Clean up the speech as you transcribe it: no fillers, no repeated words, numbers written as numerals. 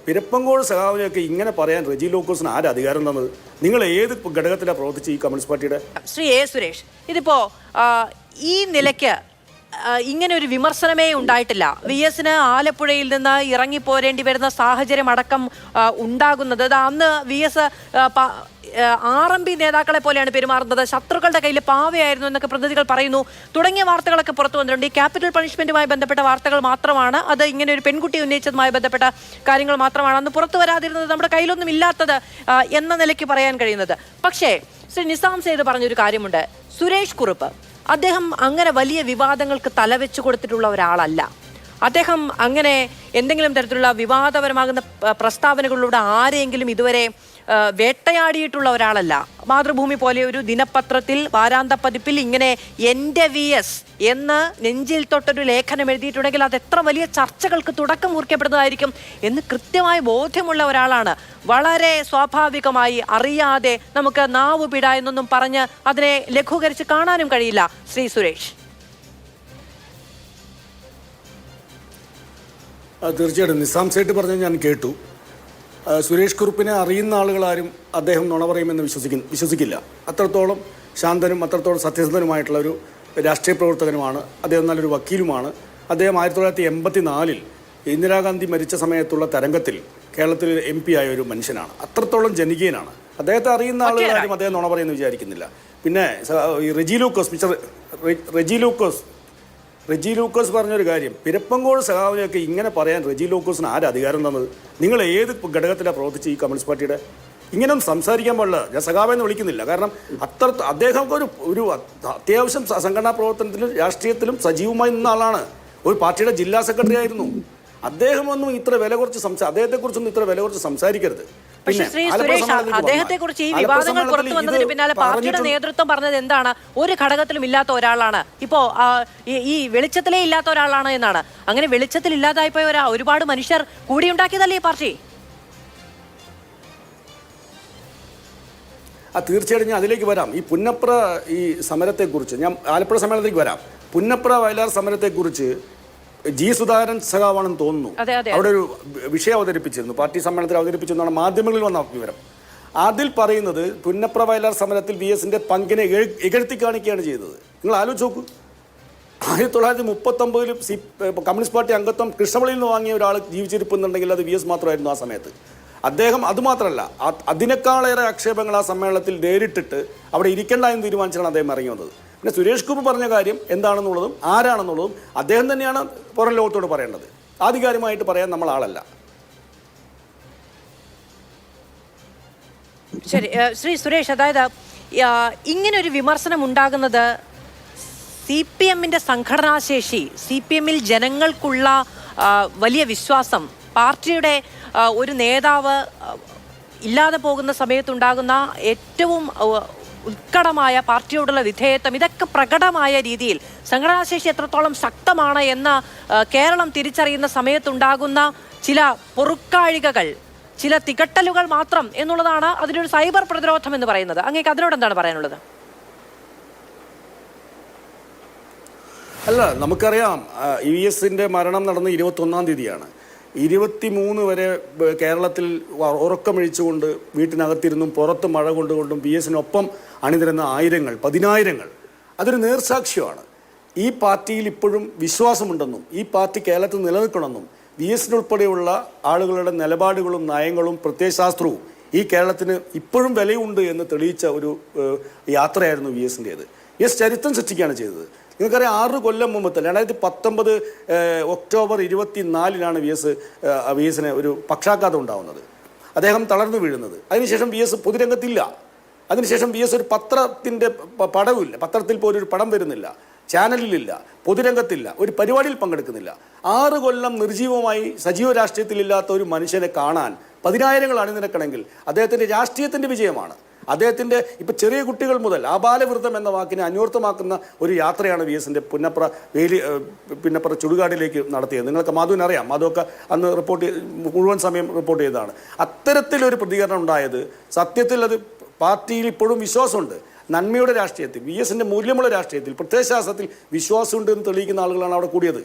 പിരപ്പങ്കോട് സഖാവിനെയൊക്കെ ഇങ്ങനെ പറയാൻ റെജി ലോക്കോസിന് ആര് അധികാരം തന്നത്? നിങ്ങൾ ഏത് ഘടകത്തിലാണ് പ്രവർത്തിച്ച് ഈ കമ്മ്യൂണിസ്റ്റ് പാർട്ടിയുടെ? ശ്രീ എ സുരേഷ്, ഇതിപ്പോ ഈ നിലയ്ക്ക് ഇങ്ങനെ ഒരു വിമർശനമേ ഉണ്ടായിട്ടില്ല. വി എസിന് ആലപ്പുഴയിൽ നിന്ന് ഇറങ്ങിപ്പോരേണ്ടി വരുന്ന സാഹചര്യം അടക്കം ഉണ്ടാകുന്നത് അന്ന് വി എസ് RMP നേതാക്കളെ പോലെയാണ് പെരുമാറുന്നത്, ശത്രുക്കളുടെ കയ്യിൽ പാവയായിരുന്നു എന്നൊക്കെ പ്രതിനിധികൾ പറയുന്നു തുടങ്ങിയ വാർത്തകളൊക്കെ പുറത്തു വന്നിട്ടുണ്ട്. ഈ ക്യാപിറ്റൽ പണിഷ്മെന്റുമായി ബന്ധപ്പെട്ട വാർത്തകൾ മാത്രമാണ്, അത് ഇങ്ങനെ ഒരു പെൺകുട്ടി ഉന്നയിച്ചതുമായി ബന്ധപ്പെട്ട കാര്യങ്ങൾ മാത്രമാണ് അന്ന് പുറത്തു വരാതിരുന്നത്, നമ്മുടെ കയ്യിലൊന്നും ഇല്ലാത്തത് എന്ന നിലയ്ക്ക് പറയാൻ കഴിയുന്നത്. പക്ഷേ ശ്രീ നിസാം സെയ്ദ് പറഞ്ഞൊരു കാര്യമുണ്ട്, സുരേഷ് കുറുപ്പ് അദ്ദേഹം അങ്ങനെ വലിയ വിവാദങ്ങൾക്ക് തലവെച്ചു കൊടുത്തിട്ടുള്ള ഒരാളല്ല. അദ്ദേഹം അങ്ങനെ എന്തെങ്കിലും തരത്തിലുള്ള വിവാദപരമാകുന്ന പ്രസ്താവനകളിലൂടെ ആരെയെങ്കിലും ഇതുവരെ വേട്ടയാടിയിട്ടുള്ള ഒരാളല്ല. മാതൃഭൂമി പോലെ ഒരു ദിനപത്രത്തിൽ വാരാന്ത പതിപ്പിൽ ഇങ്ങനെ എൻ്റെ VS എന്ന് നെഞ്ചിൽ തൊട്ടൊരു ലേഖനം എഴുതിയിട്ടുണ്ടെങ്കിൽ അത് എത്ര വലിയ ചർച്ചകൾക്ക് തുടക്കം കുറിക്കപ്പെടുന്നതായിരിക്കും എന്ന് കൃത്യമായ ബോധ്യമുള്ള ഒരാളാണ്. വളരെ സ്വാഭാവികമായി അറിയാതെ നമുക്ക് നാവ് പിട എന്നൊന്നും പറഞ്ഞ് അതിനെ ലഘൂകരിച്ച് കാണാനും കഴിയില്ല. ശ്രീ സുരേഷ്, തീർച്ചയായിട്ടും നിസാം സേട്ട് പറഞ്ഞത് ഞാൻ കേട്ടു. സുരേഷ് കുറുപ്പിനെ അറിയുന്ന ആളുകളാരും അദ്ദേഹം നുണ പറയുമെന്ന് വിശ്വസിക്കില്ല. അത്രത്തോളം ശാന്തനും അത്രത്തോളം സത്യസന്ധനുമായിട്ടുള്ള ഒരു രാഷ്ട്രീയ പ്രവർത്തകനുമാണ് അദ്ദേഹം. നല്ലൊരു വക്കീലുമാണ് അദ്ദേഹം. 1984 ഇന്ദിരാഗാന്ധി മരിച്ച സമയത്തുള്ള തരംഗത്തിൽ കേരളത്തിൽ MP ആയ ഒരു മനുഷ്യനാണ്. അത്രത്തോളം ജനകീയനാണ്. അദ്ദേഹത്തെ അറിയുന്ന ആളുകളാരും അദ്ദേഹം നുണ പറയുമെന്ന് വിചാരിക്കുന്നില്ല. പിന്നെ ഈ റെജി ലൂക്കോസ് പറഞ്ഞൊരു കാര്യം, പിരപ്പങ്കോട് സഖാവിനെയൊക്കെ ഇങ്ങനെ പറയാൻ റെജി ലൂക്കോസിന് ആര് അധികാരം തന്നത്? നിങ്ങൾ ഏത് ഘടകത്തിലാണ് പ്രവർത്തിച്ച് ഈ കമ്മ്യൂണിസ്റ്റ് പാർട്ടിയുടെ? ഇങ്ങനെയൊന്നും സംസാരിക്കാൻ പാടില്ല. ഞാൻ സഖാവെന്ന് വിളിക്കുന്നില്ല, കാരണം അദ്ദേഹം ഒരു അത്യാവശ്യം സംഘടനാ പ്രവർത്തനത്തിലും രാഷ്ട്രീയത്തിലും സജീവമായി നിന്ന ആളാണ്. ഒരു പാർട്ടിയുടെ ജില്ലാ സെക്രട്ടറി ആയിരുന്നു. അദ്ദേഹമൊന്നും ഇത്ര വില കുറച്ച് അദ്ദേഹത്തെക്കുറിച്ചൊന്നും ഇത്ര വില കുറച്ച് സംസാരിക്കരുത്. അദ്ദേഹത്തെ കുറിച്ച് ഈ വിവാദങ്ങൾ പുറത്തു വന്നതിന് പിന്നാലെ പാർട്ടിയുടെ നേതൃത്വം പറഞ്ഞത് എന്താണ്? ഒരു ഘടകത്തിലും ഇല്ലാത്ത ഒരാളാണ്, ഇപ്പോ ഈ വെളിച്ചത്തിലേ ഇല്ലാത്ത ഒരാളാണ് എന്നാണ്. അങ്ങനെ വെളിച്ചത്തിൽ ഇല്ലാതായിപ്പോയ ഒരുപാട് മനുഷ്യർ കൂടിയുണ്ടാക്കിയതല്ലേ ഈ പാർട്ടി? തീർച്ചയായിട്ടും ഞാൻ അതിലേക്ക് വരാം. ഈ പുന്നപ്ര ഈ സമരത്തെക്കുറിച്ച് ഞാൻ ആലപ്പുഴ സമ്മേളനത്തിലേക്ക് വരാം. പുന്നപ്ര വയലാർ സമരത്തെക്കുറിച്ച് G. സുധാകരൻ സഖാവാണെന്ന് തോന്നുന്നു അവിടെ ഒരു വിഷയം അവതരിപ്പിച്ചിരുന്നു, പാർട്ടി സമ്മേളനത്തിൽ അവതരിപ്പിച്ചെന്നാണ് മാധ്യമങ്ങളിൽ വന്ന വിവരം. അതിൽ പറയുന്നത് പുന്നപ്ര വയലാർ സമരത്തിൽ VSന്റെ പങ്കിനെ ഇകഴ്ത്തി കാണിക്കുകയാണ് ചെയ്തത്. നിങ്ങൾ ആലോചിച്ച് നോക്കൂ. 1939 കമ്മ്യൂണിസ്റ്റ് പാർട്ടി അംഗത്വം കൃഷ്ണമണിയിൽ നിന്ന് വാങ്ങിയ ഒരാൾ ജീവിച്ചിരിപ്പുന്നുണ്ടെങ്കിൽ അത് VS മാത്രമായിരുന്നു ആ സമയത്ത്. അദ്ദേഹം അതുമാത്രമല്ല, അതിനേക്കാളേറെ ആക്ഷേപങ്ങൾ ആ സമ്മേളനത്തിൽ നേരിട്ടിട്ട് അവിടെ ഇരിക്കേണ്ട എന്ന് തീരുമാനിച്ചാണ് അദ്ദേഹം ഇറങ്ങി വന്നത്. പിന്നെ സുരേഷ് കുറുപ്പ് പറഞ്ഞ കാര്യം എന്താണെന്നുള്ളതും ആരാണെന്നുള്ളതും അദ്ദേഹം തന്നെയാണ് പുറം ലോകത്തോട് പറയേണ്ടത്. ആധികാരികമായിട്ട് പറയാൻ നമ്മൾ ആളല്ല. ശരി ശ്രീ സുരേഷ്, അതായത് ഇങ്ങനൊരു വിമർശനം ഉണ്ടാകുന്നത് CPMന്റെ സംഘടനാശേഷി, CPMൽ ജനങ്ങൾക്കുള്ള വലിയ വിശ്വാസം, പാർട്ടിയുടെ ഒരു നേതാവ് ഇല്ലാതെ പോകുന്ന സമയത്തുണ്ടാകുന്ന ഏറ്റവും ഉത്കടമായ പാർട്ടിയോടുള്ള വിധേയത്വം, ഇതൊക്കെ പ്രകടമായ രീതിയിൽ സംഘടനാശേഷി എത്രത്തോളം ശക്തമാണ് എന്ന് കേരളം തിരിച്ചറിയുന്ന സമയത്തുണ്ടാകുന്ന ചില പൊറുക്കാഴികകൾ, ചില തികട്ടലുകൾ മാത്രം എന്നുള്ളതാണ് അതിനൊരു സൈബർ പ്രതിരോധം എന്ന് പറയുന്നത്. അങ്ങേക്ക് അതിനോട് എന്താണ് പറയാനുള്ളത്? അല്ല, നമുക്കറിയാം VSന്റെ മരണം നടന്ന് 21-ാം തീയതിയാണ്. 23 വരെ കേരളത്തിൽ ഉറക്കമിഴിച്ചുകൊണ്ട് വീട്ടിനകത്തിരുന്നും പുറത്ത് മഴ കൊണ്ടുകൊണ്ടും VSനൊപ്പം അണിനിരുന്ന ആയിരങ്ങൾ, പതിനായിരങ്ങൾ, അതൊരു നേർസാക്ഷ്യമാണ്. ഈ പാർട്ടിയിൽ ഇപ്പോഴും വിശ്വാസമുണ്ടെന്നും ഈ പാർട്ടി കേരളത്തിൽ നിലനിൽക്കണമെന്നും VSനുൾപ്പെടെയുള്ള ആളുകളുടെ നിലപാടുകളും നയങ്ങളും പ്രത്യയശാസ്ത്രവും ഈ കേരളത്തിന് ഇപ്പോഴും വിലയുണ്ട് എന്ന് തെളിയിച്ച ഒരു യാത്രയായിരുന്നു VSന്റേത്. VS ചരിത്രം സൃഷ്ടിക്കുകയാണ് ചെയ്തത്. നിങ്ങൾക്കറിയാം, 6 കൊല്ലം മുമ്പ് 2019 ഒക്ടോബർ 24 VSന് ഒരു പക്ഷാഘാതം ഉണ്ടാവുന്നത്, അദ്ദേഹം തളർന്നു വീഴുന്നത്. അതിനുശേഷം VS പൊതുരംഗത്തില്ല. അതിനുശേഷം VS ഒരു പത്രത്തിൻ്റെ പടവില്ല, പത്രത്തിൽ പോലും ഒരു പടം വരുന്നില്ല, ചാനലിലില്ല, പൊതുരംഗത്തില്ല, ഒരു പരിപാടിയിൽ പങ്കെടുക്കുന്നില്ല. 6 കൊല്ലം നിർജീവമായി സജീവ രാഷ്ട്രീയത്തിലില്ലാത്ത ഒരു മനുഷ്യനെ കാണാൻ പതിനായിരങ്ങൾ അണിനിരക്കണമെങ്കിൽ അദ്ദേഹത്തിൻ്റെ രാഷ്ട്രീയത്തിൻ്റെ വിജയമാണ്. അദ്ദേഹത്തിൻ്റെ ഇപ്പോൾ ചെറിയ കുട്ടികൾ മുതൽ ആബാലവൃദ്ധം എന്ന വാക്കിനെ അന്വർത്ഥമാക്കുന്ന ഒരു യാത്രയാണ് VSന്റെ പുന്നപ്ര ചുടുകാടിലേക്ക് നടത്തിയത്. നിങ്ങൾക്ക് മാധുവിനറിയാം, മാധുവൊക്കെ അന്ന് മുഴുവൻ സമയം റിപ്പോർട്ട് ചെയ്തതാണ്. അത്തരത്തിലൊരു പ്രതികരണം ഉണ്ടായത് സത്യത്തിൽ അത് പാർട്ടിയിൽ ഇപ്പോഴും വിശ്വാസമുണ്ട്. നന്മയുടെ രാഷ്ട്രീയത്തിൽ, VSന്റെ മൂല്യമുള്ള രാഷ്ട്രീയത്തിൽ, പ്രത്യയശാസ്ത്രത്തിൽ വിശ്വാസമുണ്ട് എന്ന് തെളിയിക്കുന്ന ആളുകളാണ് അവിടെ കൂടിയത്.